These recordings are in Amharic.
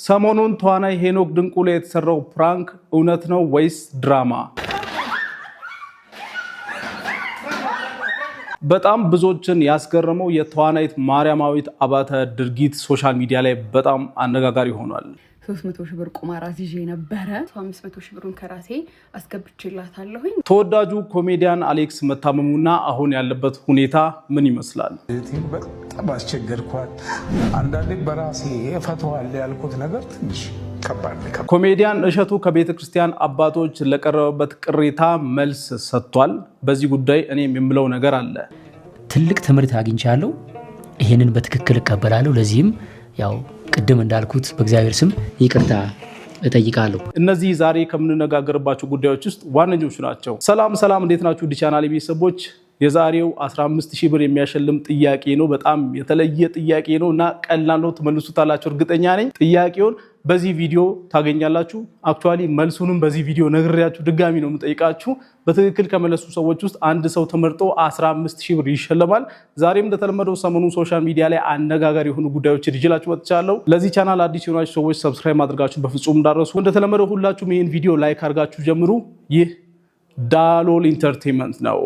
ሰሞኑን ተዋናይ ሄኖክ ድንቁ ላይ የተሰራው ፕራንክ እውነት ነው ወይስ ድራማ? በጣም ብዙዎችን ያስገረመው የተዋናይት ማርያማዊት አባተ ድርጊት ሶሻል ሚዲያ ላይ በጣም አነጋጋሪ ሆኗል። 300 ሺህ ብር ቁማር አዝዤ ነበረ 500 ሺህ ብሩን ከራሴ አስገብቼላታለሁኝ። ተወዳጁ ኮሜዲያን አሌክስ መታመሙና አሁን ያለበት ሁኔታ ምን ይመስላል? በጣም አስቸገርኳት። አንዳንዴ በራሴ እፈተዋለሁ ያልኩት ነገር ትንሽ ከባድ ነው። ኮሜዲያን እሸቱ ከቤተ ክርስቲያን አባቶች ለቀረበበት ቅሬታ መልስ ሰጥቷል። በዚህ ጉዳይ እኔም የምለው ነገር አለ። ትልቅ ትምህርት አግኝቻለሁ። ይሄንን በትክክል እቀበላለሁ። ለዚህም ያው ቅድም እንዳልኩት በእግዚአብሔር ስም ይቅርታ እጠይቃለሁ። እነዚህ ዛሬ ከምንነጋገርባቸው ጉዳዮች ውስጥ ዋነኞቹ ናቸው። ሰላም፣ እንዴት ናችሁ? ቻናሌ ቤተሰቦች፣ የዛሬው 15000 ብር የሚያሸልም ጥያቄ ነው። በጣም የተለየ ጥያቄ ነው እና ቀላል ነው፣ ትመልሱታላችሁ እርግጠኛ ነኝ። ጥያቄውን በዚህ ቪዲዮ ታገኛላችሁ። አክቹአሊ መልሱንም በዚህ ቪዲዮ ነግሬያችሁ ድጋሚ ነው የምጠይቃችሁ። በትክክል ከመለሱ ሰዎች ውስጥ አንድ ሰው ተመርጦ 15000 ብር ይሸለማል። ዛሬም እንደተለመደው ሰሞኑን ሶሻል ሚዲያ ላይ አነጋጋሪ የሆኑ ጉዳዮችን ይዤላችሁ መጥቻለሁ። ለዚህ ቻናል አዲስ የሆናችሁ ሰዎች ሰብስክራይብ ማድረጋችሁን በፍጹም እንዳትረሱ። እንደተለመደው ሁላችሁም ይህን ቪዲዮ ላይክ አድርጋችሁ ጀምሩ። ይህ ዳሎል ኢንተርቴይንመንት ነው።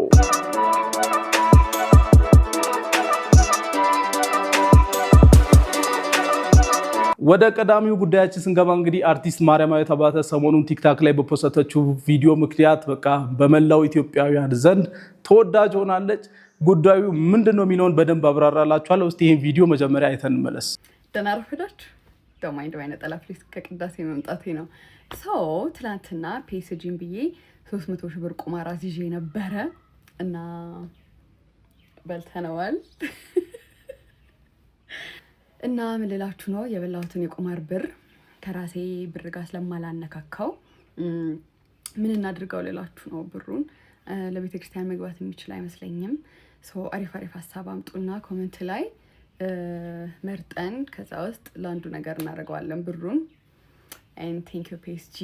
ወደ ቀዳሚው ጉዳያችን ስንገባ እንግዲህ አርቲስት ማርያማዊት አባተ ሰሞኑን ቲክታክ ላይ በፖስተችው ቪዲዮ ምክንያት በቃ በመላው ኢትዮጵያውያን ዘንድ ተወዳጅ ሆናለች። ጉዳዩ ምንድነው የሚለውን በደንብ አብራራላችኋለሁ። እስቲ ይሄን ቪዲዮ መጀመሪያ አይተን እንመለስ። ደህና ረፈዳችሁ። ደማይንድ ባይነ ጠላፍሊስ ከቅዳሴ መምጣቴ ነው። ትላንትና ፒኤስጂን ብዬ 300 ሺህ ብር ቁማር አዝዤ ነበረ እና በልተነዋል። እና ምን ልላችሁ ነው የበላሁትን የቁማር ብር ከራሴ ብር ጋር ስለማላነካካው ምን እናድርገው ልላችሁ ነው። ብሩን ለቤተክርስቲያን መግባት የሚችል አይመስለኝም። አሪፍ ሀሳብ አምጡና ኮሜንት ላይ መርጠን ከዛ ውስጥ ለአንዱ ነገር እናደርገዋለን ብሩን። ቴንክ ዩ ፒኤስጂ።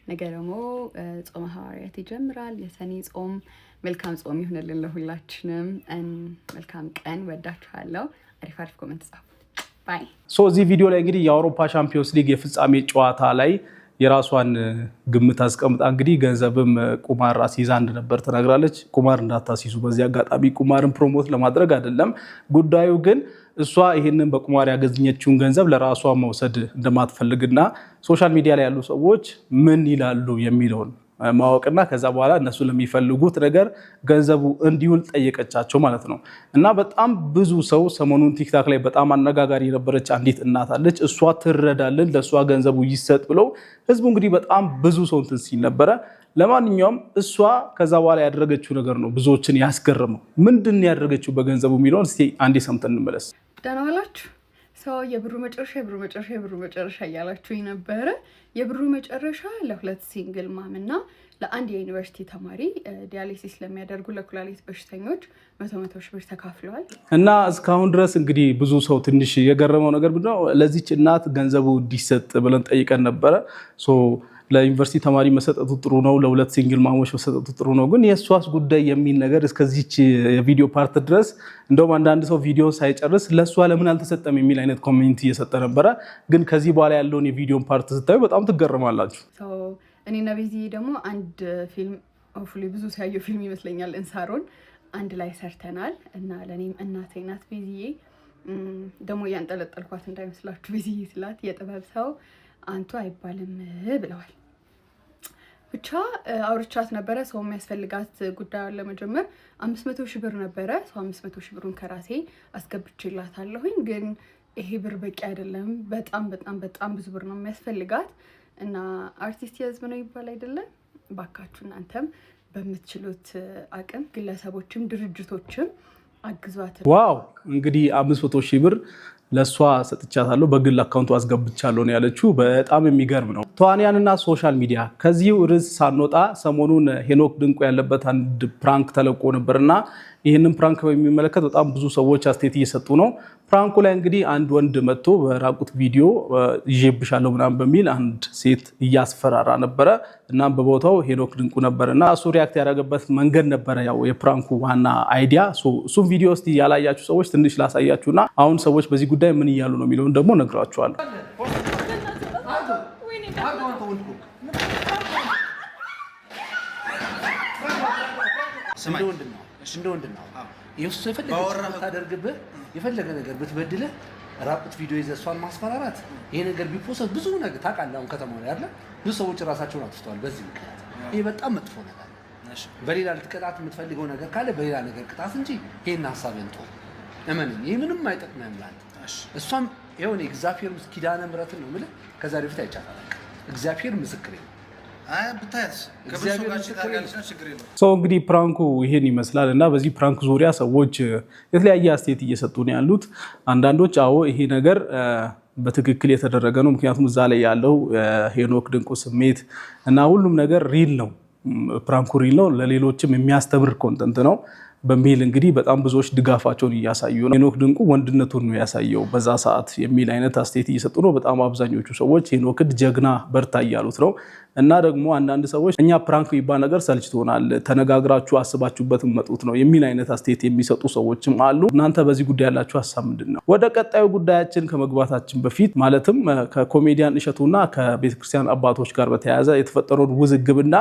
ነገ ደግሞ ጾመ ሐዋርያት ይጀምራል። የሰኔ ጾም መልካም ጾም ይሁንልን ለሁላችንም። መልካም ቀን። ወዳችኋለሁ። አሪፍ ኮሜንት ጻፉ። ባይ። እዚህ ቪዲዮ ላይ እንግዲህ የአውሮፓ ቻምፒዮንስ ሊግ የፍጻሜ ጨዋታ ላይ የራሷን ግምት አስቀምጣ እንግዲህ ገንዘብም ቁማር አስይዛ እንደነበር ተናግራለች። ቁማር እንዳታስይዙ፣ በዚህ አጋጣሚ ቁማርን ፕሮሞት ለማድረግ አይደለም ጉዳዩ። ግን እሷ ይሄንን በቁማር ያገኘችውን ገንዘብ ለራሷ መውሰድ እንደማትፈልግና ሶሻል ሚዲያ ላይ ያሉ ሰዎች ምን ይላሉ የሚለውን ማወቅና ከዛ በኋላ እነሱ ለሚፈልጉት ነገር ገንዘቡ እንዲውል ጠየቀቻቸው ማለት ነው። እና በጣም ብዙ ሰው ሰሞኑን ቲክታክ ላይ በጣም አነጋጋሪ የነበረች አንዲት እናት አለች። እሷ ትረዳልን፣ ለእሷ ገንዘቡ ይሰጥ ብለው ህዝቡ እንግዲህ በጣም ብዙ ሰው እንትን ሲል ነበረ። ለማንኛውም እሷ ከዛ በኋላ ያደረገችው ነገር ነው ብዙዎችን ያስገረመው። ምንድን ያደረገችው በገንዘቡ የሚለውን እስቲ አንዴ ሰምተን እንመለስ። ደህና ዋላችሁ። የብሩ መጨረሻ እያላችሁ ነበረ። የብሩ መጨረሻ ለሁለት ሲንግል ማምና ለአንድ የዩኒቨርሲቲ ተማሪ ዲያሊሲስ ለሚያደርጉ ለኩላሊት በሽተኞች 100 ሺህ ብር ተካፍለዋል። እና እስካሁን ድረስ እንግዲህ ብዙ ሰው ትንሽ የገረመው ነገር ምንድነው፣ ለዚች እናት ገንዘቡ እንዲሰጥ ብለን ጠይቀን ነበረ። ለዩኒቨርሲቲ ተማሪ መሰጠቱ ጥሩ ነው፣ ለሁለት ሲንግል ማሞች መሰጠቱ ጥሩ ነው። ግን የእሷስ ጉዳይ የሚል ነገር እስከዚች የቪዲዮ ፓርት ድረስ እንደውም አንዳንድ ሰው ቪዲዮ ሳይጨርስ ለእሷ ለምን አልተሰጠም የሚል አይነት ኮሜንት እየሰጠ ነበረ። ግን ከዚህ በኋላ ያለውን የቪዲዮን ፓርት ስታዩ በጣም ትገረማላችሁ። እኔና ቤዚ ደግሞ አንድ ፊልም ሆፕፉሊ ብዙ ሲያየው ፊልም ይመስለኛል እንሳሮን አንድ ላይ ሰርተናል እና ለእኔም እናቴ ናት ቤዚዬ። ደግሞ እያንጠለጠልኳት እንዳይመስላችሁ ቤዚዬ ስላት የጥበብ ሰው አንቱ አይባልም ብለዋል። ብቻ አውርቻት ነበረ። ሰው የሚያስፈልጋት ጉዳዩን ለመጀመር 500 ሺህ ብር ነበረ። 500 ሺህ ብሩን ከራሴ አስገብቼላታለሁኝ። ግን ይሄ ብር በቂ አይደለም። በጣም ብዙ ብር ነው የሚያስፈልጋት እና አርቲስት የህዝብ ነው ይባል አይደለም። ባካችሁ እናንተም በምትችሉት አቅም ግለሰቦችም ድርጅቶችም አግዟት። ዋው! እንግዲህ 500 ሺህ ብር ለሷ ሰጥቻታለሁ፣ በግል አካውንቱ አስገብቻለሁ ነው ያለችው። በጣም የሚገርም ነው። ተዋንያንና ሶሻል ሚዲያ። ከዚህ ርዕስ ሳንወጣ ሰሞኑን ሄኖክ ድንቁ ያለበት አንድ ፕራንክ ተለቆ ነበርና ይህንን ፕራንክ በሚመለከት በጣም ብዙ ሰዎች አስተያየት እየሰጡ ነው። ፍራንኮ ላይ እንግዲህ አንድ ወንድ መጥቶ በራቁት ቪዲዮ ይዤብሻለሁ ምናምን በሚል አንድ ሴት እያስፈራራ ነበረ። እናም በቦታው ሄኖክ ድንቁ ነበርና እሱ ሪያክት ያደረገበት መንገድ ነበረ ያው የፕራንኩ ዋና አይዲያ። እሱም ቪዲዮ ውስጥ ያላያችሁ ሰዎች ትንሽ ላሳያችሁና አሁን ሰዎች በዚህ ጉዳይ ምን እያሉ ነው የሚለውን ደግሞ ነግራችኋለሁ። እንደ ወንድና የሱ የፈለገ ነገር ብትበድልህ ራቁት ቪዲዮ ይዘህ እሷን ማስፈራራት ይሄ ነገር ቢፖሰት ብዙ ነገር ታውቃለህ። አሁን ከተማው ላይ አይደል ብዙ ሰዎች ራሳቸውን አጥፍተዋል በዚህ ምክንያት። ይሄ በጣም መጥፎ ነገር ነው። በሌላ ልትቀጣት የምትፈልገው ነገር ካለ በሌላ ነገር ቅጣት እንጂ ይሄን ሐሳብን ተው። እመነኝ፣ ይሄ ምንም አይጠቅምም ላንተ። እሷም ይሄውን እግዚአብሔር ኪዳነ ምሕረትን ነው የምልህ ከዛሬ በፊት አይቻታል። እግዚአብሔር ምስክሬ ነው። ሰው እንግዲህ ፕራንኩ ይሄን ይመስላል እና በዚህ ፕራንክ ዙሪያ ሰዎች የተለያየ አስተያየት እየሰጡ ነው ያሉት። አንዳንዶች አዎ ይሄ ነገር በትክክል የተደረገ ነው፣ ምክንያቱም እዛ ላይ ያለው ሄኖክ ድንቁ ስሜት እና ሁሉም ነገር ሪል ነው፣ ፕራንኩ ሪል ነው፣ ለሌሎችም የሚያስተምር ኮንተንት ነው በሚል እንግዲህ በጣም ብዙዎች ድጋፋቸውን እያሳዩ ነው። ሄኖክ ድንቁ ወንድነቱን ነው ያሳየው በዛ ሰዓት የሚል አይነት አስተያየት እየሰጡ ነው። በጣም አብዛኞቹ ሰዎች ሄኖክን ጀግና በርታ እያሉት ነው። እና ደግሞ አንዳንድ ሰዎች እኛ ፕራንክ የሚባል ነገር ሰልችቶናል፣ ተነጋግራችሁ አስባችሁበት መጡት ነው የሚል አይነት አስተያየት የሚሰጡ ሰዎችም አሉ። እናንተ በዚህ ጉዳይ ያላችሁ ሀሳብ ምንድን ነው? ወደ ቀጣዩ ጉዳያችን ከመግባታችን በፊት ማለትም ከኮሜዲያን እሸቱና ከቤተክርስቲያን አባቶች ጋር በተያያዘ የተፈጠረውን ውዝግብና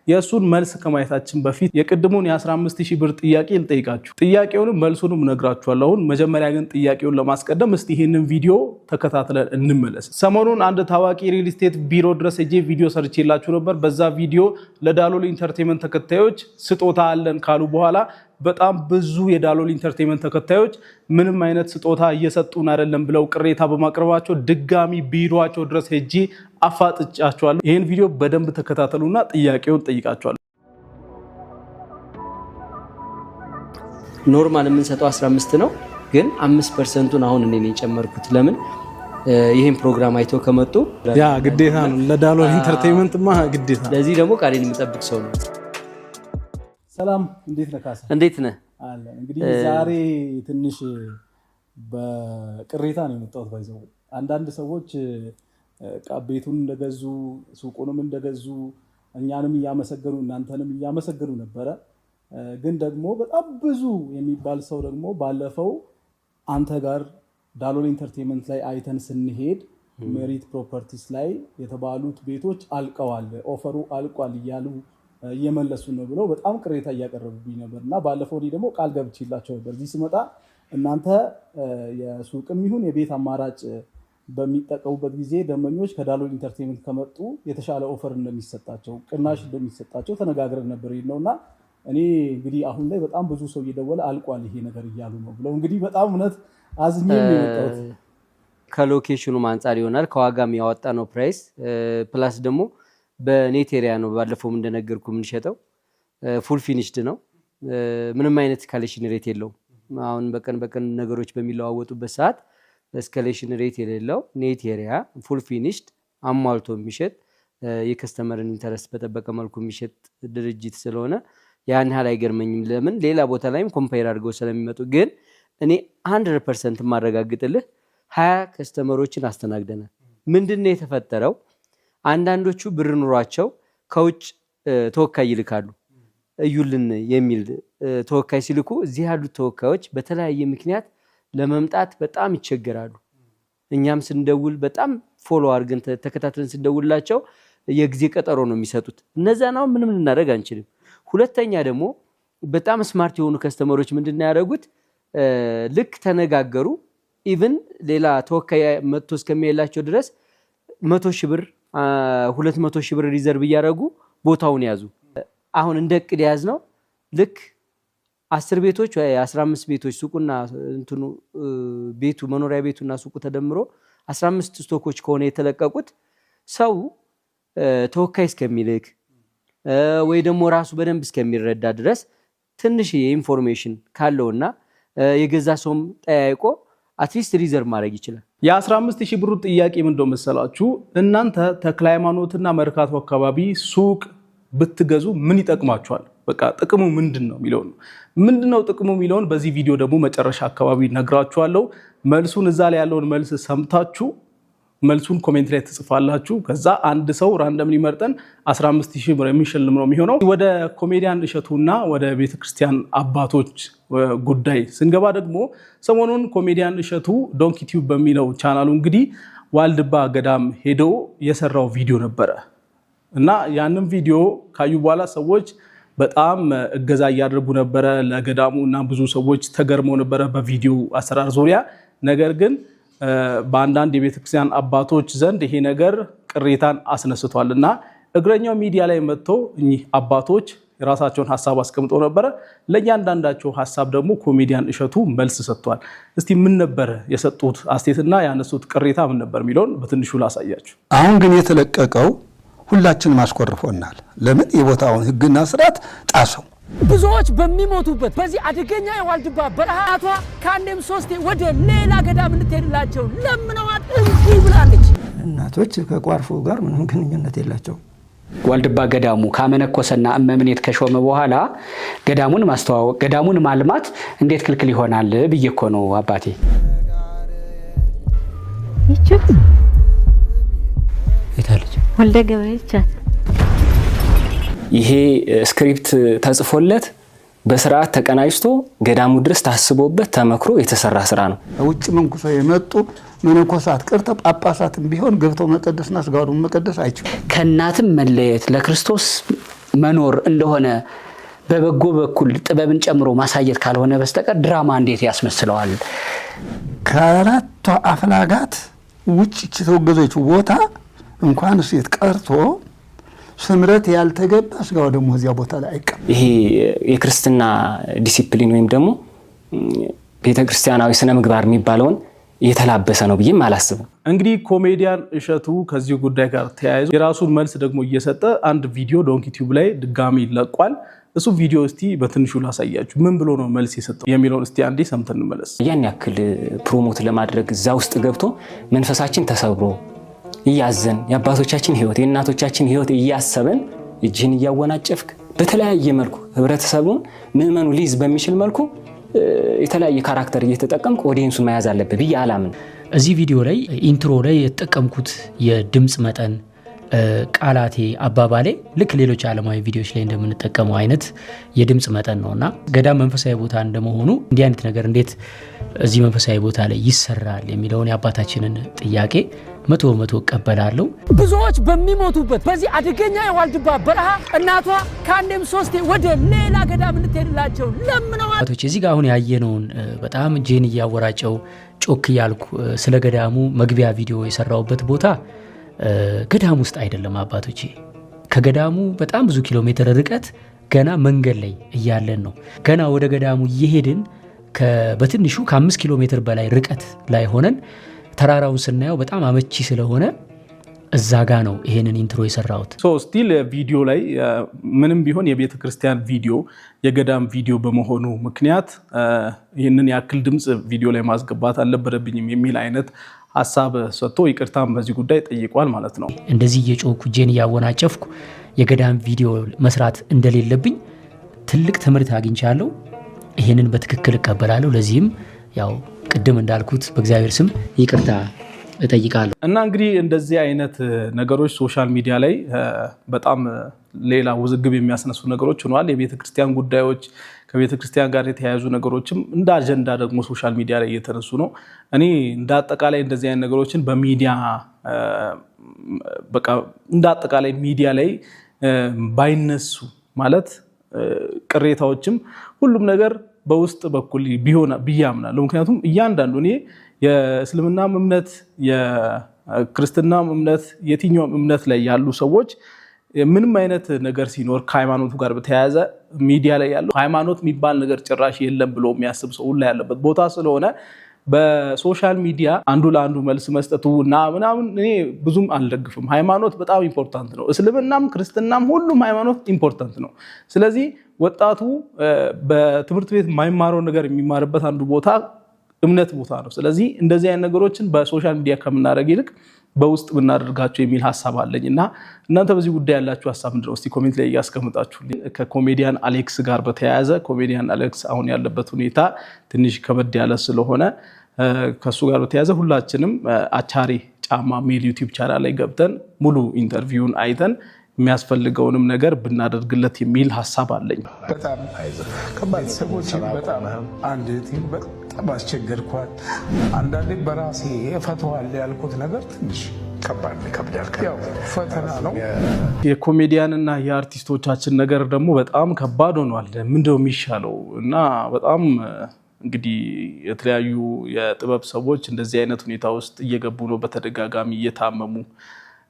የእሱን መልስ ከማየታችን በፊት የቅድሙን የ15,000 ብር ጥያቄ ልጠይቃችሁ። ጥያቄውንም መልሱንም እነግራችኋለሁ። አሁን መጀመሪያ ግን ጥያቄውን ለማስቀደም እስቲ ይህንን ቪዲዮ ተከታትለን እንመለስ። ሰሞኑን አንድ ታዋቂ ሪል ስቴት ቢሮ ድረስ ሄጄ ቪዲዮ ሰርቼላችሁ ነበር። በዛ ቪዲዮ ለዳሎል ኢንተርቴንመንት ተከታዮች ስጦታ አለን ካሉ በኋላ በጣም ብዙ የዳሎል ኢንተርቴንመንት ተከታዮች ምንም አይነት ስጦታ እየሰጡን አይደለም ብለው ቅሬታ በማቅረባቸው ድጋሚ ቢሮአቸው ድረስ ሄጄ አፋጥጫቸዋለሁ። ይህን ቪዲዮ በደንብ ተከታተሉና ጥያቄውን ጠይቃቸዋለሁ። ኖርማል የምንሰጠው 15 ነው፣ ግን 5%ን አሁን እኔ ነኝ የጨመርኩት። ለምን ይሄን ፕሮግራም አይተው ከመጡ ያ ግዴታ ነው፣ ለዳሎል ኢንተርቴንመንትማ ግዴታ። ለዚህ ደግሞ ቃሌን የምጠብቅ ሰው ነው። ሰላም፣ እንዴት ነህ ካሳ? እንዴት ነህ? አለ። እንግዲህ ዛሬ ትንሽ በቅሬታ ነው የመጣሁት። ባይዘው አንዳንድ ሰዎች ቤቱን እንደገዙ ሱቁንም እንደገዙ እኛንም እያመሰገኑ እናንተንም እያመሰገኑ ነበረ። ግን ደግሞ በጣም ብዙ የሚባል ሰው ደግሞ ባለፈው አንተ ጋር ዳሎል ኢንተርቴንመንት ላይ አይተን ስንሄድ ሜሪት ፕሮፐርቲስ ላይ የተባሉት ቤቶች አልቀዋል፣ ኦፈሩ አልቋል እያሉ እየመለሱ ነው ብለው በጣም ቅሬታ እያቀረቡብኝ ነበር እና ባለፈው ደግሞ ቃል ገብቼላቸው ነበር እዚህ ስመጣ እናንተ የሱቅም ይሁን የቤት አማራጭ በሚጠቀሙበት ጊዜ ደንበኞች ከዳሎል ኢንተርቴንመንት ከመጡ የተሻለ ኦፈር እንደሚሰጣቸው ቅናሽ እንደሚሰጣቸው ተነጋግረን ነበር ነውና እኔ እንግዲህ አሁን ላይ በጣም ብዙ ሰው እየደወለ አልቋል ይሄ ነገር እያሉ ነው ብለው እንግዲህ በጣም እውነት አዝኜ ነው የመጣሁት። ከሎኬሽኑ አንጻር ይሆናል ከዋጋም ያወጣ ነው ፕራይስ ፕላስ ደግሞ በኔት ኤሪያ ነው። ባለፈው እንደነገርኩ የምንሸጠው ፉል ፊኒሽድ ነው። ምንም አይነት ስካሌሽን ሬት የለውም። አሁን በቀን ነገሮች በሚለዋወጡበት ሰዓት ስካሌሽን ሬት የሌለው ኔት ኤሪያ ፉል ፊኒሽድ አሟልቶ የሚሸጥ የከስተመርን ኢንተረስት በጠበቀ መልኩ የሚሸጥ ድርጅት ስለሆነ ያን ያህል አይገርመኝም። ለምን ሌላ ቦታ ላይም ኮምፓይር አድርገው ስለሚመጡ። ግን እኔ 100% ማረጋግጥልህ 20 ከስተመሮችን አስተናግደናል። ምንድነው የተፈጠረው? አንዳንዶቹ ብር ኑሯቸው ከውጭ ተወካይ ይልካሉ። እዩልን የሚል ተወካይ ሲልኩ እዚህ ያሉት ተወካዮች በተለያየ ምክንያት ለመምጣት በጣም ይቸገራሉ። እኛም ስንደውል በጣም ፎሎ አድርገን ተከታትለን ስንደውላቸው የጊዜ ቀጠሮ ነው የሚሰጡት። እነዛ ነው ምንም ልናደርግ አንችልም። ሁለተኛ ደግሞ በጣም ስማርት የሆኑ ከስተመሮች ምንድነው ያደረጉት? ልክ ተነጋገሩ። ኢቭን ሌላ ተወካይ መጥቶ እስከሚያላቸው ድረስ 100,000 ብር 200,000 ብር ሪዘርቭ እያደረጉ ቦታውን ያዙ። አሁን እንደ እቅድ ያዝ ነው ልክ 10 ቤቶች ወይ 15 ቤቶች ሱቁና እንትኑ ቤቱ መኖሪያ ቤቱና ሱቁ ተደምሮ 15 ስቶኮች ከሆነ የተለቀቁት ሰው ተወካይ እስከሚልክ ወይ ደግሞ ራሱ በደንብ እስከሚረዳ ድረስ ትንሽ ኢንፎርሜሽን ካለውና የገዛ ሰውም ጠያይቆ አትሊስት ሪዘርቭ ማድረግ ይችላል። የ15,000 ብሩ ጥያቄ ምን እንደው መሰላችሁ? እናንተ ተክለ ሃይማኖትና መርካቶ አካባቢ ሱቅ ብትገዙ ምን ይጠቅማችኋል? በቃ ጥቅሙ ምንድነው የሚለው ነው። ምንድነው ጥቅሙ የሚለውን በዚህ ቪዲዮ ደግሞ መጨረሻ አካባቢ ነግራችኋለሁ። መልሱን እዛ ላይ ያለውን መልስ ሰምታችሁ መልሱን ኮሜንት ላይ ትጽፋላችሁ። ከዛ አንድ ሰው ራንደም ሊመርጠን 15000 ብር የሚሸልም ነው የሚሆነው። ወደ ኮሜዲያን እሸቱና ወደ ቤተክርስቲያን አባቶች ጉዳይ ስንገባ ደግሞ ሰሞኑን ኮሜዲያን እሸቱ ዶንኪ ቲዩብ በሚለው ቻናሉ እንግዲህ ዋልድባ ገዳም ሄዶ የሰራው ቪዲዮ ነበረ እና ያንን ቪዲዮ ካዩ በኋላ ሰዎች በጣም እገዛ እያደረጉ ነበረ ለገዳሙ እና ብዙ ሰዎች ተገርመው ነበረ በቪዲዮ አሰራር ዙሪያ። ነገር ግን በአንዳንድ የቤተክርስቲያን አባቶች ዘንድ ይሄ ነገር ቅሬታን አስነስቷል እና እግረኛው ሚዲያ ላይ መጥተው እኚህ አባቶች የራሳቸውን ሀሳብ አስቀምጠው ነበረ። ለእያንዳንዳቸው ሀሳብ ደግሞ ኮሜዲያን እሸቱ መልስ ሰጥቷል። እስቲ ምን ነበር የሰጡት አስተያየትና ያነሱት ቅሬታ ምን ነበር የሚለውን በትንሹ ላሳያችሁ። አሁን ግን የተለቀቀው ሁላችንም አስቆርፎናል። ለምን? የቦታውን ሕግና ስርዓት ጣሰው። ብዙዎች በሚሞቱበት በዚህ አደገኛ የዋልድባ በረሃቷ ከአንዴም ሶስቴ ወደ ሌላ ገዳም እንድትሄድላቸው ለምነዋት እንጂ ብላለች። እናቶች ከቋርፎ ጋር ምንም ግንኙነት የላቸው። ዋልድባ ገዳሙ ካመነኮሰና እመምኔት ከሾመ በኋላ ገዳሙን ማስተዋወቅ ገዳሙን ማልማት እንዴት ክልክል ይሆናል ብዬ እኮ ነው አባቴ። ይችት የታለች ወልደ ገብርኤል ይሄ ስክሪፕት ተጽፎለት በስርዓት ተቀናጅቶ ገዳሙ ድረስ ታስቦበት ተመክሮ የተሰራ ስራ ነው። ውጭ መንኩሰው የመጡ መነኮሳት ቀርተው ጳጳሳትም ቢሆን ገብተው መቀደስና ስጋውን መቀደስ አይችሉም። ከእናትም መለየት ለክርስቶስ መኖር እንደሆነ በበጎ በኩል ጥበብን ጨምሮ ማሳየት ካልሆነ በስተቀር ድራማ እንዴት ያስመስለዋል? ከአራቱ አፍላጋት ውጭ የተወገዘች ቦታ እንኳን ሴት ቀርቶ ስምረት ያልተገባ ስጋው ደግሞ እዚያ ቦታ ላይ አይቀም። ይሄ የክርስትና ዲሲፕሊን ወይም ደግሞ ቤተክርስቲያናዊ ስነ ምግባር የሚባለውን የተላበሰ ነው ብዬም አላስብም። እንግዲህ ኮሜዲያን እሸቱ ከዚህ ጉዳይ ጋር ተያይዞ የራሱን መልስ ደግሞ እየሰጠ አንድ ቪዲዮ ዶንኪ ቲዩብ ላይ ድጋሚ ይለቋል። እሱ ቪዲዮ እስቲ በትንሹ ላሳያችሁ። ምን ብሎ ነው መልስ የሰጠው የሚለውን እስቲ አንዴ ሰምተን እንመለስ። ያን ያክል ፕሮሞት ለማድረግ እዛ ውስጥ ገብቶ መንፈሳችን ተሰብሮ እያዘን የአባቶቻችን ህይወት የእናቶቻችን ህይወት እያሰበን እጅህን እያወናጨፍክ በተለያየ መልኩ ህብረተሰቡን ምዕመኑ ሊይዝ በሚችል መልኩ የተለያየ ካራክተር እየተጠቀምክ ኦዲየንሱን መያዝ አለብህ ብዬ አላምን። እዚህ ቪዲዮ ላይ ኢንትሮ ላይ የተጠቀምኩት የድምጽ መጠን ቃላቴ አባባሌ ልክ ሌሎች ዓለማዊ ቪዲዮዎች ላይ እንደምንጠቀመው አይነት የድምጽ መጠን ነውና ገዳም መንፈሳዊ ቦታ እንደመሆኑ እንዲህ አይነት ነገር እንዴት እዚህ መንፈሳዊ ቦታ ላይ ይሰራል የሚለውን የአባታችንን ጥያቄ 100% እቀበላለሁ። ብዙዎች በሚሞቱበት በዚህ አደገኛ የዋልድባ በረሃ እናቷ ከአንዴም ሶስቴ ወደ ሌላ ገዳም እንድትሄድላቸው ለምነዋል። አባቶች እዚህ ጋር አሁን ያየነውን በጣም ጄን እያወራጨው ጮክ እያልኩ ስለ ገዳሙ መግቢያ ቪዲዮ የሰራውበት ቦታ ገዳም ውስጥ አይደለም አባቶቼ። ከገዳሙ በጣም ብዙ ኪሎ ሜትር ርቀት ገና መንገድ ላይ እያለን ነው። ገና ወደ ገዳሙ እየሄድን በትንሹ ከ5 ኪሎ ሜትር በላይ ርቀት ላይ ሆነን ተራራውን ስናየው በጣም አመቺ ስለሆነ እዛ ጋ ነው ይሄንን ኢንትሮ የሰራሁት። ስቲል ቪዲዮ ላይ ምንም ቢሆን የቤተ ክርስቲያን ቪዲዮ የገዳም ቪዲዮ በመሆኑ ምክንያት ይህንን ያክል ድምፅ ቪዲዮ ላይ ማስገባት አልነበረብኝም የሚል አይነት ሀሳብ ሰጥቶ ይቅርታም በዚህ ጉዳይ ጠይቋል ማለት ነው። እንደዚህ እየጮኩ ጄን እያወናጨፍኩ የገዳም ቪዲዮ መስራት እንደሌለብኝ ትልቅ ትምህርት አግኝቻለሁ። ይሄንን በትክክል እቀበላለሁ። ለዚህም ያው ቅድም እንዳልኩት በእግዚአብሔር ስም ይቅርታ እጠይቃለሁ። እና እንግዲህ እንደዚህ አይነት ነገሮች ሶሻል ሚዲያ ላይ በጣም ሌላ ውዝግብ የሚያስነሱ ነገሮች ሆነዋል። የቤተክርስቲያን ጉዳዮች ከቤተክርስቲያን ጋር የተያያዙ ነገሮችም እንደ አጀንዳ ደግሞ ሶሻል ሚዲያ ላይ እየተነሱ ነው። እኔ እንደ አጠቃላይ እንደዚህ አይነት ነገሮችን በሚዲያ በቃ እንደ አጠቃላይ ሚዲያ ላይ ባይነሱ ማለት ቅሬታዎችም ሁሉም ነገር በውስጥ በኩል ቢሆን ብዬ አምናለሁ። ምክንያቱም እያንዳንዱ እኔ የእስልምናም እምነት የክርስትናም እምነት የትኛውም እምነት ላይ ያሉ ሰዎች ምንም አይነት ነገር ሲኖር ከሃይማኖቱ ጋር በተያያዘ ሚዲያ ላይ ያለው ሃይማኖት የሚባል ነገር ጭራሽ የለም ብሎ የሚያስብ ሰው ሁላ ያለበት ቦታ ስለሆነ በሶሻል ሚዲያ አንዱ ለአንዱ መልስ መስጠቱ እና ምናምን እኔ ብዙም አልደግፍም። ሃይማኖት በጣም ኢምፖርታንት ነው። እስልምናም ክርስትናም ሁሉም ሃይማኖት ኢምፖርታንት ነው። ስለዚህ ወጣቱ በትምህርት ቤት የማይማረው ነገር የሚማርበት አንዱ ቦታ እምነት ቦታ ነው። ስለዚህ እንደዚህ አይነት ነገሮችን በሶሻል ሚዲያ ከምናደርግ ይልቅ በውስጥ ብናደርጋቸው የሚል ሐሳብ አለኝ እና እናንተ በዚህ ጉዳይ ያላችሁ ሐሳብ ምንድነው? እስቲ ኮሜንት ላይ ያስቀምጣችሁልኝ። ከኮሜዲያን አሌክስ ጋር በተያያዘ ኮሜዲያን አሌክስ አሁን ያለበት ሁኔታ ትንሽ ከበድ ያለ ስለሆነ ከሱ ጋር በተያያዘ ሁላችንም አቻሬ ጫማ ሜል ዩቲዩብ ቻናል ላይ ገብተን ሙሉ ኢንተርቪውን አይተን የሚያስፈልገውንም ነገር ብናደርግለት የሚል ሐሳብ አለኝ። በጣም ቤተሰቦች በጣም አንድ እህቴን በጣም አስቸገርኳት። አንዳንዴ በራሴ እፈተዋለሁ ያልኩት ነገር ትንሽ ከባድ ይከብዳል። ያው ፈተና ነው። የኮሜዲያንና የአርቲስቶቻችን ነገር ደግሞ በጣም ከባድ ሆኗል። ምንድነው የሚሻለው? እና በጣም እንግዲህ የተለያዩ የጥበብ ሰዎች እንደዚህ አይነት ሁኔታ ውስጥ እየገቡ ነው። በተደጋጋሚ እየታመሙ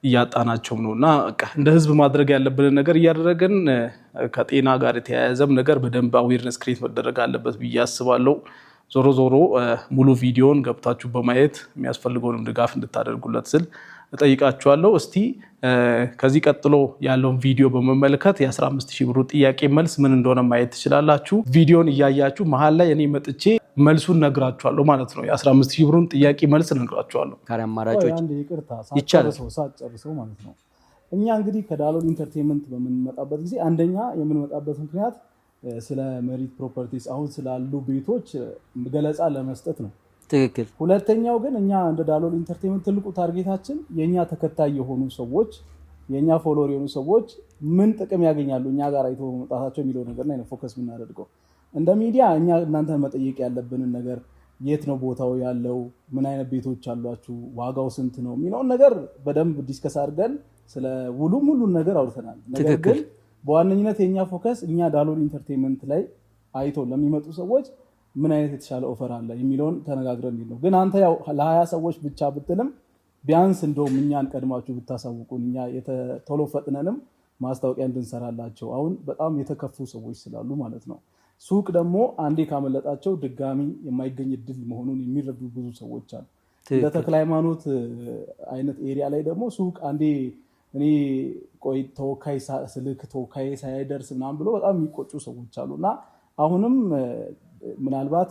እያጣናቸውም ነው እና እንደ ህዝብ ማድረግ ያለብንን ነገር እያደረገን ከጤና ጋር የተያያዘም ነገር በደንብ አዌርነስ ክሬት መደረግ አለበት ብዬ አስባለሁ። ዞሮ ዞሮ ሙሉ ቪዲዮን ገብታችሁ በማየት የሚያስፈልገውንም ድጋፍ እንድታደርጉለት ስል እጠይቃችኋለሁ። እስቲ ከዚህ ቀጥሎ ያለውን ቪዲዮ በመመልከት የ15000 ብሩ ጥያቄ መልስ ምን እንደሆነ ማየት ትችላላችሁ። ቪዲዮን እያያችሁ መሀል ላይ እኔ መጥቼ መልሱን ነግራችኋለሁ ማለት ነው። የ15000 ብሩን ጥያቄ መልስ ነግራችኋለሁ። ካሪ አማራጮች ሳትጨርሰው ማለት ነው። እኛ እንግዲህ ከዳሎል ኢንተርቴይንመንት በምንመጣበት ጊዜ አንደኛ የምንመጣበት ምክንያት ስለ ሜሪት ፕሮፐርቲስ አሁን ስላሉ ቤቶች ገለጻ ለመስጠት ነው። ትክክል። ሁለተኛው ግን እኛ እንደ ዳሎል ኢንተርቴይንመንት ትልቁ ታርጌታችን የኛ ተከታይ የሆኑ ሰዎች የኛ ፎሎወር የሆኑ ሰዎች ምን ጥቅም ያገኛሉ እኛ ጋር አይቶ መምጣታቸው የሚለው ነገር ላይ ነው ፎከስ የምናደርገው። እንደ ሚዲያ እኛ እናንተ መጠየቅ ያለብንን ነገር የት ነው ቦታው ያለው፣ ምን አይነት ቤቶች አሏችሁ፣ ዋጋው ስንት ነው የሚለውን ነገር በደንብ ዲስከስ አድርገን ስለ ሁሉን ነገር አውርተናል። ነገር ግን በዋነኝነት የኛ ፎከስ እኛ ዳሎል ኢንተርቴይንመንት ላይ አይቶ ለሚመጡ ሰዎች ምን አይነት የተሻለ ኦፈር አለ የሚለውን ተነጋግረን ነው። ግን አንተ ያው ለ20 ሰዎች ብቻ ብትልም ቢያንስ እንደውም እኛን ቀድማችሁ ብታሳውቁን እኛ ቶሎ ፈጥነንም ማስታወቂያ እንድንሰራላቸው አሁን በጣም የተከፉ ሰዎች ስላሉ ማለት ነው። ሱቅ ደግሞ አንዴ ካመለጣቸው ድጋሚ የማይገኝ እድል መሆኑን የሚረዱ ብዙ ሰዎች አሉ። እንደ ተክለ ሃይማኖት አይነት ኤሪያ ላይ ደግሞ ሱቅ አንዴ እኔ ቆይ ተወካይ ስልክ ተወካይ ሳይደርስ ምናምን ብሎ በጣም የሚቆጩ ሰዎች አሉ እና አሁንም ምናልባት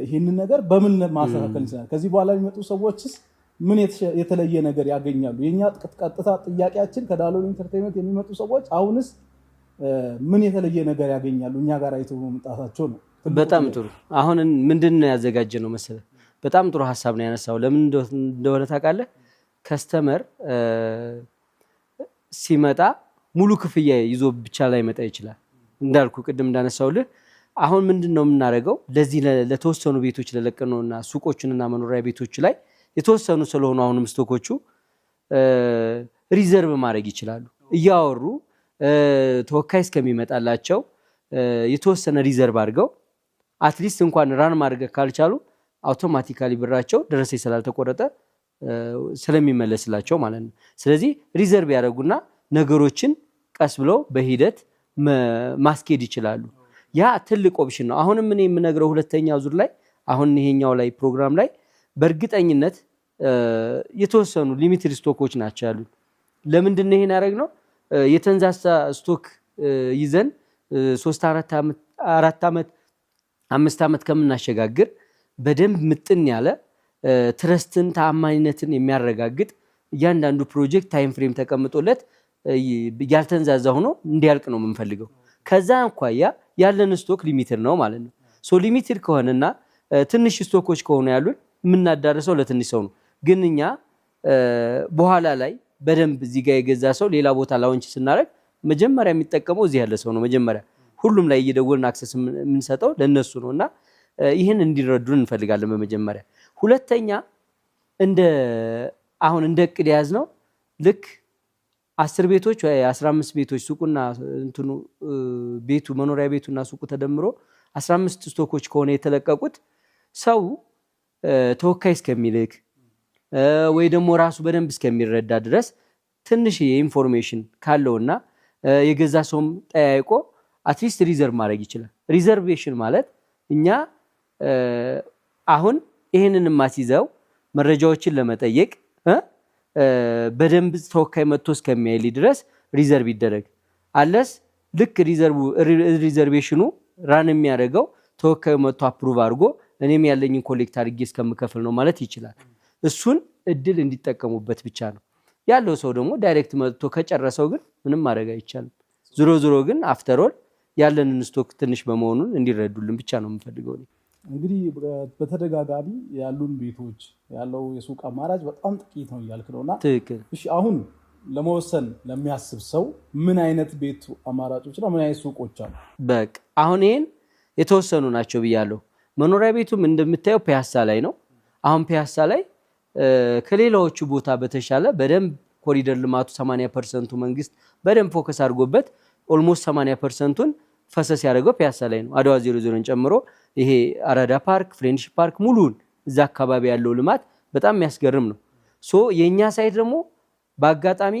ይህንን ነገር በምን ማስተካከል ይችላል? ከዚህ በኋላ የሚመጡ ሰዎችስ ምን የተለየ ነገር ያገኛሉ? የኛ ቀጥታ ጥያቄያችን ከዳሎል ኢንተርቴይንመንት የሚመጡ ሰዎች አሁንስ ምን የተለየ ነገር ያገኛሉ እኛ ጋር አይተው መምጣታቸው ነው። በጣም ጥሩ። አሁን ምንድነው ያዘጋጀነው መሰለህ? በጣም ጥሩ ሐሳብ ነው ያነሳው። ለምን እንደሆነ ታውቃለህ? ከስተመር ሲመጣ ሙሉ ክፍያ ይዞ ብቻ ላይ መጣ ይችላል። እንዳልኩ ቅድም እንዳነሳውልህ አሁን ምንድነው የምናደርገው? ለዚህ ለተወሰኑ ቤቶች ለለቀነውና ሱቆችንና መኖሪያ ቤቶች ላይ የተወሰኑ ስለሆኑ አሁንም ስቶኮቹ ሪዘርቭ ማድረግ ይችላሉ። እያወሩ ተወካይ እስከሚመጣላቸው የተወሰነ ሪዘርቭ አድርገው አትሊስት እንኳን ራን ማድረግ ካልቻሉ አውቶማቲካሊ ብራቸው ደረሰ ስላልተቆረጠ ስለሚመለስላቸው ማለት ነው። ስለዚህ ሪዘርቭ ያደርጉና ነገሮችን ቀስ ብለው በሂደት ማስኬድ ይችላሉ። ያ ትልቅ ኦፕሽን ነው። አሁንም እኔ የምነግረው ሁለተኛው ዙር ላይ አሁን ይሄኛው ላይ ፕሮግራም ላይ በእርግጠኝነት የተወሰኑ ሊሚትድ ስቶኮች ናቸው ያሉት። ለምንድን ነው ይሄን ያደረግነው? የተንዛሳ ስቶክ ይዘን 3 4 ዓመት 5 ዓመት ከምናሸጋግር በደንብ ምጥን ያለ ትረስትን ተአማኝነትን የሚያረጋግጥ እያንዳንዱ ፕሮጀክት ታይም ፍሬም ተቀምጦለት ያልተንዛዛ ሆኖ እንዲያልቅ ነው የምንፈልገው። ከዛ እንኳያ ያለን ስቶክ ሊሚትድ ነው ማለት ነው። ሶ ሊሚትድ ከሆነና ትንሽ ስቶኮች ከሆነ ያሉን የምናዳርሰው ለትንሽ ሰው ነው። ግን እኛ በኋላ ላይ በደንብ እዚህ ጋር የገዛ ሰው ሌላ ቦታ ላውንች ስናደርግ መጀመሪያ የሚጠቀመው እዚህ ያለ ሰው ነው። መጀመሪያ ሁሉም ላይ እየደወልን አክሰስ የምንሰጠው ለነሱ ነውና ይህን እንዲረዱን እንፈልጋለን በመጀመሪያ። ሁለተኛ አሁን እንደ እቅድ ያዝነው ልክ 10 ቤቶች ወይ 15 ቤቶች ሱቁና እንትኑ ቤቱ መኖሪያ ቤቱና ሱቁ ተደምሮ 15 ስቶኮች ከሆነ የተለቀቁት ሰው ተወካይ እስከሚልክ ወይ ደግሞ ራሱ በደንብ እስከሚረዳ ድረስ ትንሽ የኢንፎርሜሽን ካለውና የገዛ ሰውም ጠያይቆ አትሊስት ሪዘርቭ ማድረግ ይችላል። ሪዘርቬሽን ማለት እኛ አሁን ይሄንን ማስይዘው መረጃዎችን ለመጠየቅ በደንብ ተወካይ መጥቶ እስከሚያይልኝ ድረስ ሪዘርቭ ይደረግ። አለስ ልክ ሪዘርቬሽኑ ራን የሚያደርገው ተወካዩ መጥቶ አፕሩቭ አድርጎ እኔም ያለኝን ኮሌክት አድርጌ እስከምከፍል ነው ማለት ይችላል። እሱን እድል እንዲጠቀሙበት ብቻ ነው ያለው። ሰው ደግሞ ዳይሬክት መጥቶ ከጨረሰው ግን ምንም ማድረግ አይቻልም። ዞሮ ግን አፍተር ኦል ያለንን ስቶክ ትንሽ በመሆኑን እንዲረዱልን ብቻ ነው የምፈልገው። እንግዲህ በተደጋጋሚ ያሉን ቤቶች ያለው የሱቅ አማራጭ በጣም ጥቂት ነው እያልክ ነውና፣ ትክክል። እሺ አሁን ለመወሰን ለሚያስብ ሰው ምን አይነት ቤት አማራጮችና ምን አይነት ሱቆች አሉ? በቃ አሁን ይሄን የተወሰኑ ናቸው ብያለሁ። መኖሪያ ቤቱም እንደምታየው ፒያሳ ላይ ነው። አሁን ፒያሳ ላይ ከሌላዎቹ ቦታ በተሻለ በደንብ ኮሪደር ልማቱ 80% መንግስት በደንብ ፎከስ አድርጎበት ኦልሞስት 80%ን ፈሰስ ያደረገው ፒያሳ ላይ ነው። አድዋ 00ን ጨምሮ ይሄ አራዳ ፓርክ፣ ፍሬንድሺፕ ፓርክ ሙሉን እዛ አካባቢ ያለው ልማት በጣም የሚያስገርም ነው። ሶ የኛ ሳይት ደግሞ በአጋጣሚ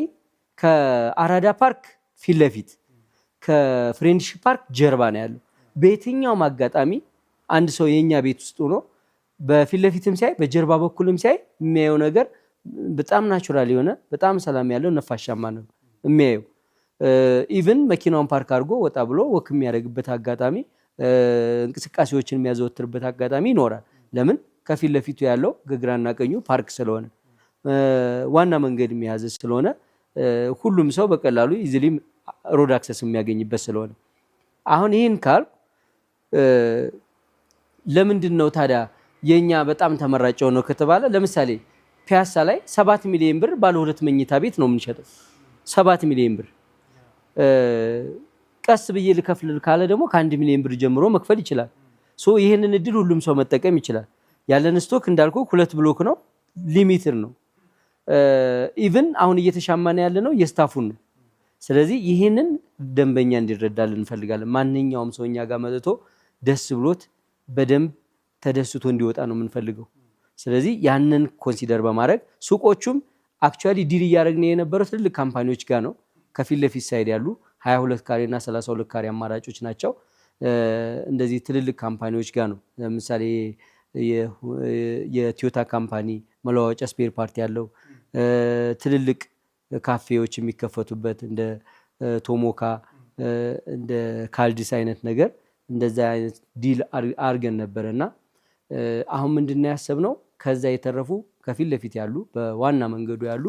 ከአራዳ ፓርክ ፊት ለፊት ከፍሬንድሺፕ ፓርክ ጀርባ ነው ያለው። በየትኛውም አጋጣሚ አንድ ሰው የኛ ቤት ውስጥ ሆኖ በፊት ለፊትም ሲያይ በጀርባ በኩልም ሲያይ የሚያየው ነገር በጣም ናቹራል የሆነ በጣም ሰላም ያለው ነፋሻማ ነው የሚያየው። ኢቭን መኪናውን ፓርክ አድርጎ ወጣ ብሎ ወክ የሚያደርግበት አጋጣሚ እንቅስቃሴዎችን የሚያዘወትርበት አጋጣሚ ይኖራል። ለምን? ከፊት ለፊቱ ያለው ከግራና ቀኙ ፓርክ ስለሆነ ዋና መንገድ የሚያዘ ስለሆነ ሁሉም ሰው በቀላሉ ኢዚሊ ሮድ አክሰስ የሚያገኝበት ስለሆነ አሁን ይህን ካልኩ ለምንድን ነው ታዲያ የኛ በጣም ተመራጭ ነው ከተባለ፣ ለምሳሌ ፒያሳ ላይ 7 ሚሊዮን ብር ባለ 2 መኝታ ቤት ነው የምንሸጠው። 7 ሚሊዮን ብር ቀስ ብዬ ልከፍል ካለ ደግሞ ከ1 ሚሊዮን ብር ጀምሮ መክፈል ይችላል። ሶ ይሄንን እድል ሁሉም ሰው መጠቀም ይችላል። ያለን ስቶክ እንዳልኩ 2 ብሎክ ነው፣ ሊሚትድ ነው። ኢቭን አሁን እየተሻማነ ያለ ነው የስታፉን ነው። ስለዚህ ይሄንን ደንበኛ እንዲረዳልን እንፈልጋለን። ማንኛውም ሰው እኛ ጋር መጥቶ ደስ ብሎት በደንብ ተደስቶ እንዲወጣ ነው የምንፈልገው። ስለዚህ ያንን ኮንሲደር በማድረግ ሱቆቹም አክቹአሊ ዲል እያደረግን የነበረው ትልልቅ ካምፓኒዎች ጋር ነው። ከፊት ለፊት ሳይድ ያሉ 22 ካሬ እና 32 ካሬ አማራጮች ናቸው። እንደዚህ ትልልቅ ካምፓኒዎች ጋር ነው። ለምሳሌ የቶዮታ ካምፓኒ መለዋወጫ ስፔር ፓርት ያለው ትልልቅ ካፌዎች የሚከፈቱበት እንደ ቶሞካ እንደ ካልዲስ አይነት ነገር እንደዛ አይነት ዲል አርገን ነበርና አሁን ምንድነው ያሰብነው ከዛ የተረፉ ከፊት ለፊት ያሉ በዋና መንገዱ ያሉ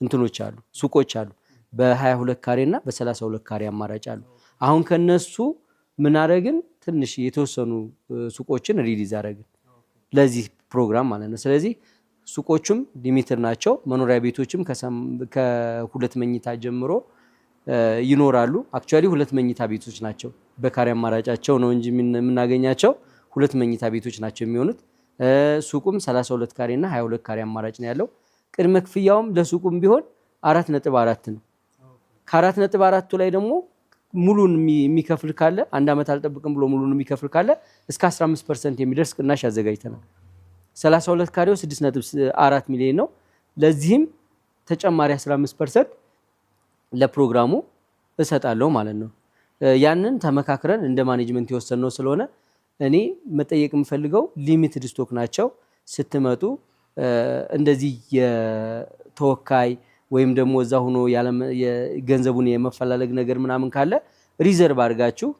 እንትኖች አሉ፣ ሱቆች አሉ። በ22 ካሬ እና በ32 ካሬ አማራጭ አሉ። አሁን ከነሱ ምን አረግን? ትንሽ የተወሰኑ ሱቆችን ሪሊዝ አረግን ለዚህ ፕሮግራም ማለት ነው። ስለዚህ ሱቆቹም ሊሚትድ ናቸው። መኖሪያ ቤቶችም ከ2 መኝታ ጀምሮ ይኖራሉ። አክቹአሊ 2 መኝታ ቤቶች ናቸው በካሬ አማራጫቸው ነው እንጂ የምናገኛቸው 2 መኝታ ቤቶች ናቸው የሚሆኑት። ሱቁም 32 ካሬ እና 22 ካሬ አማራጭ ነው ያለው። ቅድመ ክፍያውም ለሱቁም ቢሆን 4.4 ነው። ከ4.4 ላይ ደግሞ ሙሉን የሚከፍል ካለ 1 ዓመት አልጠብቅም ብሎ ሙሉን የሚከፍል ካለ እስከ 15% የሚደርስ ቅናሽ አዘጋጅተናል። 32 ካሬው 6.4 ሚሊዮን ነው። ለዚህም ተጨማሪ 15% ለፕሮግራሙ እሰጣለሁ ማለት ነው። ያንን ተመካክረን እንደ ማኔጅመንት የወሰነው ስለሆነ እኔ መጠየቅ የምፈልገው ሊሚትድ ስቶክ ናቸው። ስትመጡ እንደዚህ የተወካይ ወይም ደግሞ እዛ ሆኖ ገንዘቡን የመፈላለግ ነገር ምናምን ካለ ሪዘርቭ አድርጋችሁ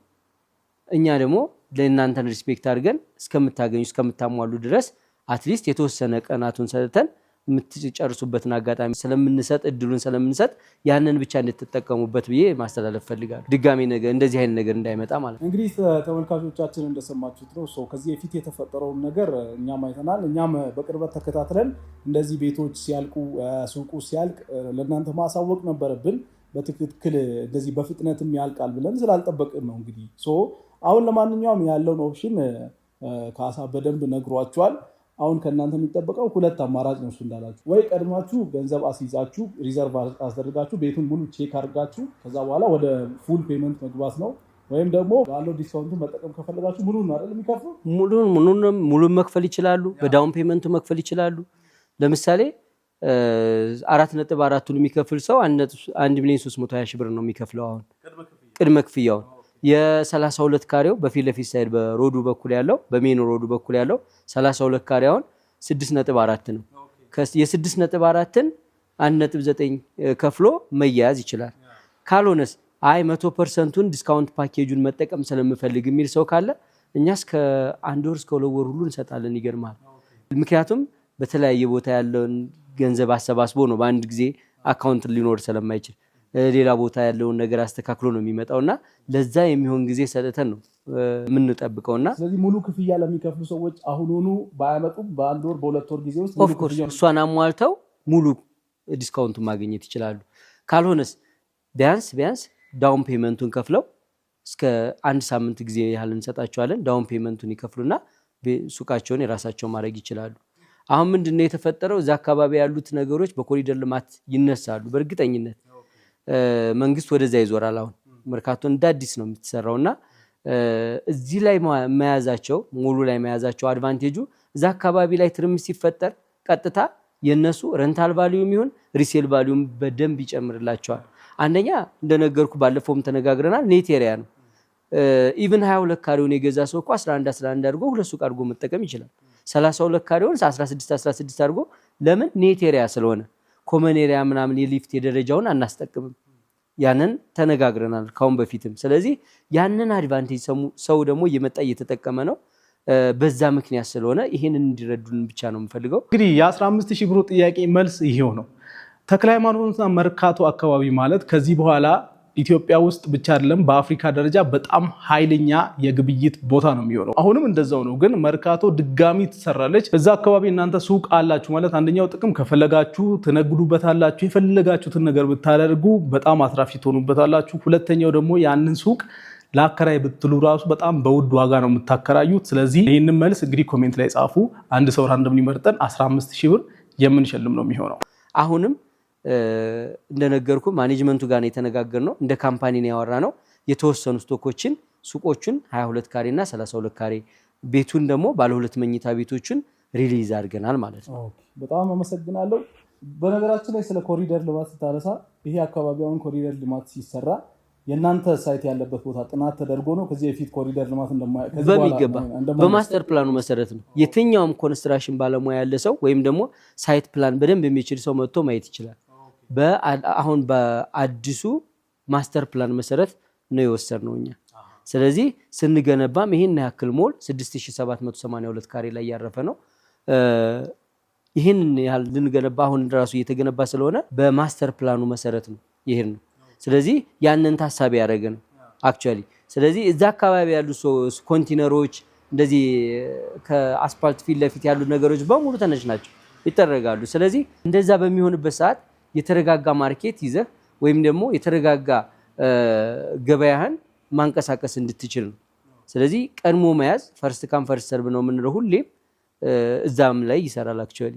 እኛ ደግሞ ለእናንተን ሪስፔክት አድርገን እስከምታገኙ እስከምታሟሉ ድረስ አትሊስት የተወሰነ ቀናቱን ሰጥተን የምትጨርሱበትን አጋጣሚ ስለምንሰጥ እድሉን ስለምንሰጥ ያንን ብቻ እንድትጠቀሙበት ብዬ ማስተላለፍ ፈልጋለሁ። ድጋሚ ነገር እንደዚህ አይነት ነገር እንዳይመጣ ማለት ነው። እንግዲህ ተመልካቾቻችን እንደሰማችሁት ነው። ከዚህ በፊት የተፈጠረውን ነገር እኛም አይተናል። እኛም በቅርበት ተከታትለን እንደዚህ ቤቶች ሲያልቁ ሱቁ ሲያልቅ ለእናንተ ማሳወቅ ነበረብን። በትክክል እንደዚህ በፍጥነትም ያልቃል ብለን ስላልጠበቅን ነው። እንግዲህ አሁን ለማንኛውም ያለውን ኦፕሽን ካሳ በደንብ ነግሯቸዋል። አሁን ከእናንተ የሚጠበቀው 2 አማራጭ ነው። እንዳላችሁ ወይ ቀድማችሁ ገንዘብ አስይዛችሁ ሪዘርቭ አስደርጋችሁ ቤቱን ሙሉ ቼክ አድርጋችሁ ከዛ በኋላ ወደ ፉል ፔመንት መግባት ነው። ወይም ደግሞ ባለው ዲስካውንቱ መጠቀም ከፈለጋችሁ ሙሉን አይደል የሚከፍሉ ሙሉን መክፈል ይችላሉ። በዳውን ፔመንቱ መክፈል ይችላሉ። ለምሳሌ 4.4ቱን የሚከፍል ሰው 1,320,000 ብር ነው የሚከፍለው አሁን ቅድመ ክፍያውን። የ32 ካሬው በፊት ለፊት ሳይድ በሮዱ በኩል ያለው በሜን ሮዱ በኩል ያለው 32 ካሬውን 6.4 ነው። የ6.4ን 1.9 ከፍሎ መያዝ ይችላል። ካልሆነስ 100%ን ዲስካውንት ፓኬጁን መጠቀም ስለምፈልግ የሚል ሰው ካለ እኛ እስከ 1 ወር እስከ 2 ወር ሁሉ እንሰጣለን። ይገርማል። ምክንያቱም በተለያየ ቦታ ያለውን ገንዘብ አሰባስቦ ነው በአንድ ጊዜ አካውንት ሊኖር ስለማይችል ሌላ ቦታ ያለውን ነገር አስተካክሎ ነው የሚመጣውና ለዛ የሚሆን ጊዜ ሰጥተን ነው የምንጠብቀውና ስለዚህ ሙሉ ክፍያ ለሚከፍሉ ሰዎች አሁኑኑ ባያመጡም በ1 ወር በ2 ወር ጊዜ ውስጥ ኦፍ ኮርስ እሷን አሟልተው ሙሉ ዲስካውንቱን ማግኘት ይችላሉ። ካልሆነስ ቢያንስ ዳውን ፔመንቱን ከፍለው እስከ 1 ሳምንት ጊዜ ያህል እንሰጣቸዋለን። ዳውን ፔመንቱን ይከፍሉና ሱቃቸውን የራሳቸው ማድረግ ይችላሉ። አሁን ምንድነው የተፈጠረው? እዛ አካባቢ ያሉት ነገሮች በኮሪደር ልማት ይነሳሉ። በእርግጠኝነት መንግስት ወደዛ ይዞራል። አሁን መርካቶ እንደ አዲስ ነው የምትሰራውና እዚህ ላይ መያዛቸው ሙሉ ላይ መያዛቸው አድቫንቴጁ እዛ አካባቢ ላይ ትርምስ ሲፈጠር ቀጥታ የነሱ ረንታል ቫልዩም ይሁን ሪሴል ቫልዩም በደንብ ይጨምርላቸዋል። አንደኛ እንደነገርኩ ባለፈውም ተነጋግረናል፣ ኔት ኤሪያ ነው። ኢቭን 22 ካሬውን የገዛ ሰው እኮ 11 አድርጎ 2 ሱቅ አድርጎ መጠቀም ይችላል። 32 ካሬውን 16 አድርጎ ለምን ኔት ኤሪያ ስለሆነ ኮመን ኤሪያ ምናምን የሊፍት የደረጃውን አናስጠቅምም። ያንን ተነጋግረናል ካሁን በፊትም። ስለዚህ ያንን አድቫንቴጅ ሰው ደግሞ እየመጣ እየተጠቀመ ነው። በዛ ምክንያት ስለሆነ ይሄንን እንዲረዱን ብቻ ነው የምፈልገው። እንግዲህ የ15000 ብር ጥያቄ መልስ ይሄው ነው። ተክለ ሃይማኖትና መርካቶ አካባቢ ማለት ከዚህ በኋላ ኢትዮጵያ ውስጥ ብቻ አይደለም በአፍሪካ ደረጃ በጣም ኃይለኛ የግብይት ቦታ ነው የሚሆነው። አሁንም እንደዛው ነው፣ ግን መርካቶ ድጋሚ ትሰራለች። እዛ አካባቢ እናንተ ሱቅ አላችሁ ማለት አንደኛው ጥቅም ከፈለጋችሁ ትነግዱበታላችሁ፣ የፈለጋችሁትን ነገር ብታደርጉ በጣም አትራፊ ትሆኑበታላችሁ። ሁለተኛው ደግሞ ያንን ሱቅ ለአከራይ ብትሉ ራሱ በጣም በውድ ዋጋ ነው የምታከራዩት። ስለዚህ ይህንን መልስ እንግዲህ ኮሜንት ላይ ጻፉ። አንድ ሰው ራንደም ሊመርጠን 15000 ብር የምንሸልም ነው የሚሆነው። አሁንም እንደነገርኩ ማኔጅመንቱ ጋር ነው የተነጋገርነው፣ እንደ ካምፓኒ ነው ያወራነው። የተወሰኑ ስቶኮችን ሱቆችን 22 ካሬ እና 32 ካሬ ቤቱን ደግሞ ባለ 2 መኝታ ቤቶችን ሪሊዝ አድርገናል ማለት ነው። በጣም አመሰግናለሁ። በነገራችን ላይ ስለ ኮሪደር ልማት ስታነሳ ይሄ አካባቢውን ኮሪደር ልማት ሲሰራ የእናንተ ሳይት ያለበት ቦታ ጥናት ተደርጎ ነው ከዚህ በፊት ኮሪደር ልማት በሚገባ በማስተር ፕላኑ መሰረት ነው። የትኛውም ኮንስትራክሽን ባለሙያ ያለ ሰው ወይም ደግሞ ሳይት ፕላን በደንብ የሚችል ሰው መጥቶ ማየት ይችላል። አሁን በአዲሱ ማስተር ፕላን መሰረት ነው የወሰድነው እኛ። ስለዚህ ስንገነባም ይሄን ያክል ሞል 6782 ካሬ ላይ ያረፈ ነው። ይሄን ያህል ልንገነባ አሁን ራሱ እየተገነባ ስለሆነ በማስተር ፕላኑ መሰረት ነው ይሄን ነው። ስለዚህ ያንን ታሳቢ ያደረገ ነው አክቹአሊ። ስለዚህ እዛ አካባቢ ያሉ ኮንቴነሮች እንደዚህ ከአስፓልት ፊት ለፊት ያሉ ነገሮች በሙሉ ተነሽ ናቸው ይጠረጋሉ። ስለዚህ እንደዛ በሚሆንበት ሰዓት የተረጋጋ ማርኬት ይዘህ ወይም ደግሞ የተረጋጋ ገበያህን ማንቀሳቀስ እንድትችል ነው። ስለዚህ ቀድሞ መያዝ ፈርስት ካም ፈርስት ሰርቭ ነው የምንለው ሁሌም፣ እዛም ላይ ይሰራል አክቹአሊ።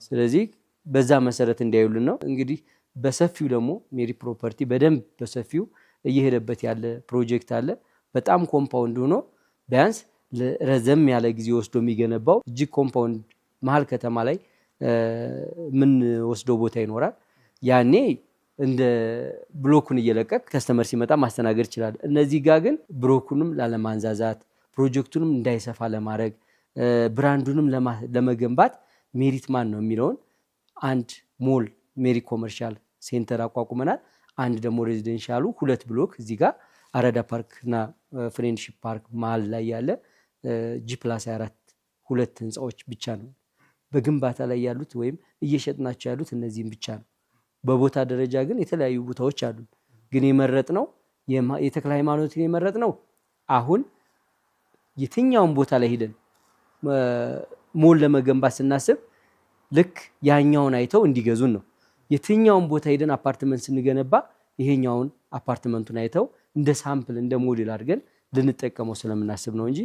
ስለዚህ በዛ መሰረት እንዲያዩልን ነው። እንግዲህ በሰፊው ደግሞ ሜሪ ፕሮፐርቲ በደንብ በሰፊው እየሄደበት ያለ ፕሮጀክት አለ። በጣም ኮምፓውንድ ሆኖ ቢያንስ ረዘም ያለ ጊዜ ወስዶ የሚገነባው እጅግ ኮምፓውንድ መሀል ከተማ ላይ ምን ወስዶ ቦታ ይኖራል። ያኔ እንደ ብሎኩን እየለቀቅ ከስተመር ሲመጣ ማስተናገድ ይችላል። እነዚህ ጋር ግን ብሎኩንም ላለማንዛዛት ፕሮጀክቱንም እንዳይሰፋ ለማድረግ ብራንዱንም ለመገንባት ሜሪት ማን ነው የሚለውን አንድ ሞል ሜሪ ኮመርሻል ሴንተር አቋቁመናል። አንድ ደግሞ ሬዚደንሻሉ 2 ብሎክ እዚህ ጋር አራዳ ፓርክ እና ፍሬንድሺፕ ፓርክ መሀል ላይ ያለ G+4 2 ህንፃዎች ብቻ ነው በግንባታ ላይ ያሉት ወይም እየሸጥናቸው ያሉት እነዚህም ብቻ ነው። በቦታ ደረጃ ግን የተለያዩ ቦታዎች አሉ። ግን የመረጥነው የተክለ ሃይማኖትን የመረጥነው አሁን የትኛውን ቦታ ላይ ሄደን ሞል ለመገንባት ስናስብ ልክ ያኛውን አይተው እንዲገዙን ነው። የትኛውን ቦታ ሄደን አፓርትመንት ስንገነባ ይሄኛውን አፓርትመንቱን አይተው እንደ ሳምፕል እንደ ሞዴል አድርገን ልንጠቀመው ስለምናስብ ነው እንጂ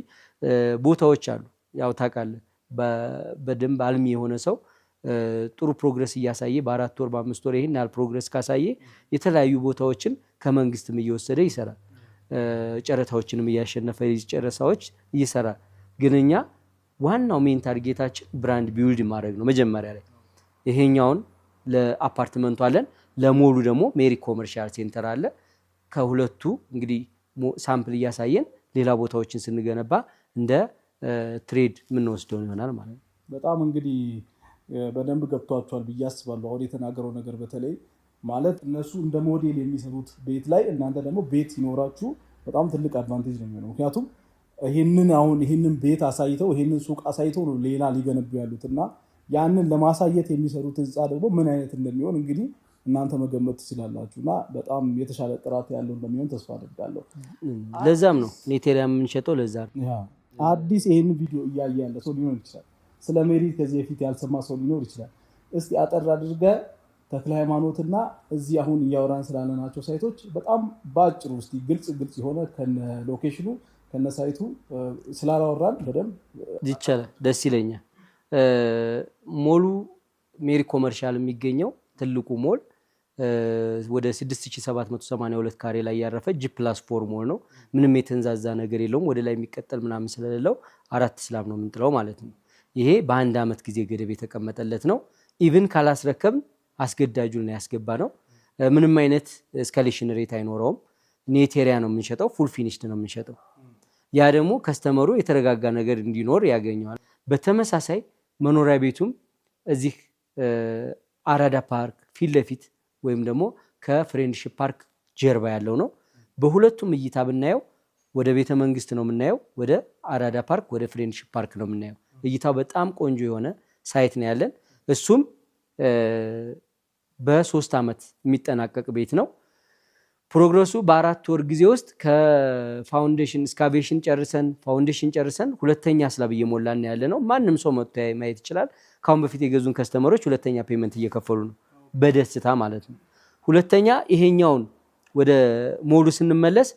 ቦታዎች አሉ። ያው ታውቃለህ በደንብ አልሚ የሆነ ሰው ጥሩ ፕሮግረስ እያሳየ በ4 ወር በ5 ወር ይሄን ያህል ፕሮግረስ ካሳየ የተለያዩ ቦታዎችን ከመንግስትም እየወሰደ ይሰራል። ጨረታዎችንም እያሸነፈ ጨረታዎች ይሰራል። ግን እኛ ዋናው ሜን ታርጌታችን ብራንድ ቢውልድ ማድረግ ነው። መጀመሪያ ላይ ይሄኛውን ለአፓርትመንቱ አለን፣ ለሞሉ ደግሞ ሜሪ ኮመርሻል ሴንተር አለ። ከሁለቱ እንግዲህ ሳምፕል እያሳየን ሌላ ቦታዎችን ስንገነባ እንደ ትሬድ የምንወስደው ይሆናል ማለት ነው። በጣም እንግዲህ በደንብ ገብቷቸዋል ብዬ አስባለሁ። አሁን የተናገረው ነገር በተለይ ማለት እነሱ እንደ ሞዴል የሚሰሩት ቤት ላይ እናንተ ደግሞ ቤት ሲኖራችሁ በጣም ትልቅ አድቫንቴጅ ነው የሚሆነው። ምክንያቱም ይህንን ቤት አሳይተው ይህንን ሱቅ አሳይተው ነው ሌላ ሊገነቡ ያሉት እና ያንን ለማሳየት የሚሰሩት ህንፃ ደግሞ ምን አይነት እንደሚሆን እንግዲህ እናንተ መገመት ትችላላችሁ እና በጣም የተሻለ ጥራት ያለው እንደሚሆን ተስፋ አደርጋለሁ። ለዛም ነው ኔቴሪያ የምንሸጠው። ለዛ ነው አዲስ ይህን ቪዲዮ እያየ ያለ ሰው ሊኖር ይችላል። ስለ ሜሪት ከዚህ በፊት ያልሰማ ሰው ሊኖር ይችላል። እስቲ አጠር አድርገህ ተክለ ሃይማኖትና እዚህ አሁን እያወራን ስላለናቸው ሳይቶች በጣም በአጭሩ እስቲ ግልጽ የሆነ ከነ ሎኬሽኑ ከነ ሳይቱ ስላላወራን በደንብ ይቻላል። ደስ ይለኛል። ሞሉ ሜሪ ኮመርሻል የሚገኘው ትልቁ ሞል ወደ 6782 ካሬ ላይ ያረፈ G+4 ሞል ነው። ምንም የተንዛዛ ነገር የለውም። ወደ ላይ የሚቀጠል ምናምን ስለሌለው 4 ስላብ ነው የምንጥለው ማለት ነው። ይሄ በአንድ ዓመት ጊዜ ገደብ የተቀመጠለት ነው። ኢቭን ካላስረከብን አስገዳጁን ያስገባ ነው። ምንም አይነት እስካሌሽን ሬት አይኖረውም። ኔቴሪያ ነው የምንሸጠው፣ ፉል ፊኒሽድ ነው የምንሸጠው። ያ ደግሞ ከስተመሩ የተረጋጋ ነገር እንዲኖር ያገኘዋል። በተመሳሳይ መኖሪያ ቤቱም እዚህ አራዳ ፓርክ ፊት ለፊት ወይም ደግሞ ከፍሬንድሺፕ ፓርክ ጀርባ ያለው ነው። በሁለቱም እይታ ብናየው ወደ ቤተ መንግስት ነው የምናየው፣ ወደ አራዳ ፓርክ ወደ ፍሬንድሺፕ ፓርክ ነው የምናየው። እይታው በጣም ቆንጆ የሆነ ሳይት ነው ያለን። እሱም በ3 ዓመት የሚጠናቀቅ ቤት ነው። ፕሮግረሱ በ4 ወር ጊዜ ውስጥ ከፋውንዴሽን እስካቬሽን ጨርሰን ፋውንዴሽን ጨርሰን ሁለተኛ ስላብ እየሞላን ያለ ነው። ማንም ሰው መጥቶ ማየት ይችላል። ካሁን በፊት የገዙን ከስተመሮች ሁለተኛ ፔመንት እየከፈሉ ነው በደስታ ማለት ነው። ሁለተኛ ይሄኛውን ወደ ሞሉ ስንመለስ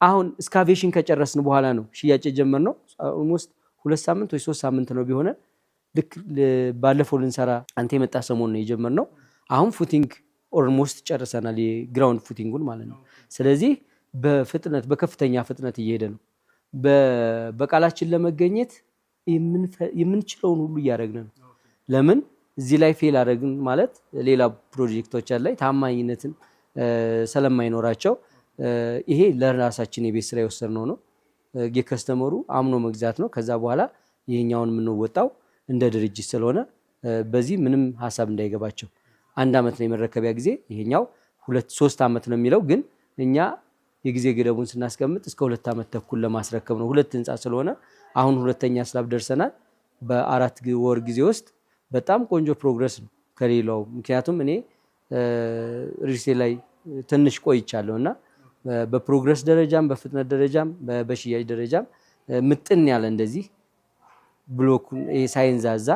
አሁን እስካቬሽን ከጨረስን በኋላ ነው ሽያጭ የጀመርነው። ኦልሞስት 2 ሳምንት ወይ 3 ሳምንት ነው ቢሆነ ልክ ባለፈው ልንሰራ አንተ የመጣ ሰሞን ነው የጀመርነው። አሁን ፉቲንግ ኦልሞስት ጨርሰናል፣ የግራውንድ ፉቲንጉን ማለት ነው። ስለዚህ በፍጥነት በከፍተኛ ፍጥነት እየሄደ ነው። በቃላችን ለመገኘት የምንችለውን ሁሉ እያደረግን ነው። ለምን እዚህ ላይ ፌል አደረግን ማለት ሌላ ፕሮጀክቶች ላይ ታማኝነትን ስለማይኖራቸው ይሄ ለራሳችን የቤት ስራ የወሰድነው ነው። የከስተመሩ አምኖ መግዛት ነው። ከዛ በኋላ ይሄኛውን የምንወጣው እንደ ድርጅት ስለሆነ በዚህ ምንም ሀሳብ እንዳይገባቸው። 1 ዓመት ነው የመረከቢያ ጊዜ፣ ይሄኛው 2-3 ዓመት ነው የሚለው። ግን እኛ የጊዜ ገደቡን ስናስቀምጥ እስከ 2 ዓመት ተኩል ለማስረከብ ነው። 2 ህንፃ ስለሆነ አሁን ሁለተኛ ስላብ ደርሰናል። በ4 ወር ጊዜ ውስጥ በጣም ቆንጆ ፕሮግረስ ነው ከሌላው። ምክንያቱም እኔ ሪልስቴት ላይ ትንሽ ቆይቻለሁ እና በፕሮግረስ ደረጃም በፍጥነት ደረጃም በሽያጭ ደረጃም ምጥን ያለ እንደዚህ ብሎኩን ሳይንዛዛ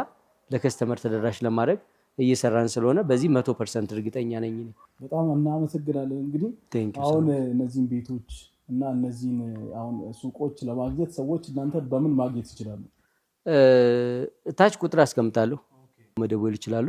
ለከስተመር ተደራሽ ለማድረግ እየሰራን ስለሆነ በዚህ 100% እርግጠኛ ነኝ። በጣም እናመሰግናለን። እንግዲህ አሁን እነዚህን ቤቶች እና እነዚህን አሁን ሱቆች ለማግኘት ሰዎች እናንተ በምን ማግኘት ይችላሉ? ታች ቁጥር አስቀምጣለሁ፣ መደወል ይችላሉ።